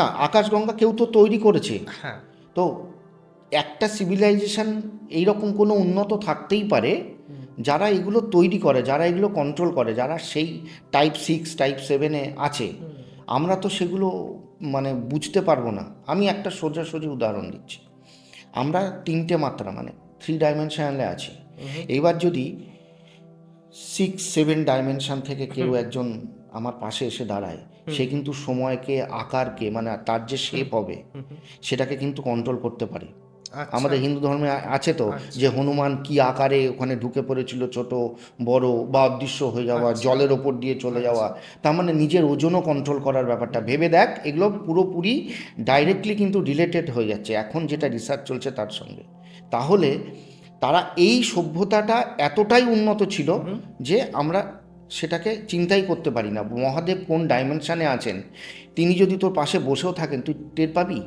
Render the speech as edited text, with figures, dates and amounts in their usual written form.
না, আকাশগঙ্গা কেউ তো তৈরি করেছে। হ্যাঁ। তো একটা সিভিলাইজেশন এইরকম কোনো উন্নত থাকতেই পারে যারা এগুলো তৈরি করে, যারা এগুলো কন্ট্রোল করে, যারা সেই টাইপ 6 টাইপ 7-এ আছে। আমরা তো সেগুলো মানে বুঝতে পারবো না। আমি একটা সোজাসুজি উদাহরণ দিচ্ছি। আমরা 3টে মাত্রা মানে 3 ডাইমেনশনালে আছি। এইবার যদি 6-7 ডাইমেনশন থেকে কেউ একজন আমার পাশে এসে দাঁড়ায়, সে কিন্তু সময়কে, আকারকে, মানে তার যে শেপ হবে সেটাকে কিন্তু কন্ট্রোল করতে পারে। আচ্ছা। আমাদের হিন্দু ধর্মে আছে তো, আচ্ছা। যে হনুমান কি আকারে ওখানে ঢুকে পড়েছিল, ছোট বড় বা অদৃশ্য হয়ে যাওয়া, আচ্ছা। জলের ওপর দিয়ে চলে যাওয়া। তার মানে নিজের ওজনও কন্ট্রোল করার ব্যাপারটা ভেবে দেখ। এগুলো পুরোপুরি ডাইরেক্টলি কিন্তু রিলেটেড হয়ে যাচ্ছে এখন যেটা রিসার্চ চলছে তার সঙ্গে। তাহলে তারা এই সভ্যতাটা এতটাই উন্নত ছিল যে আমরা সেটাকে চিন্তাই করতে পারি না। মহাদেব কোন ডাইমেনশনে আছেন তিনি যদি তোর পাশে বসেও থাকেন তুই টের পাবি।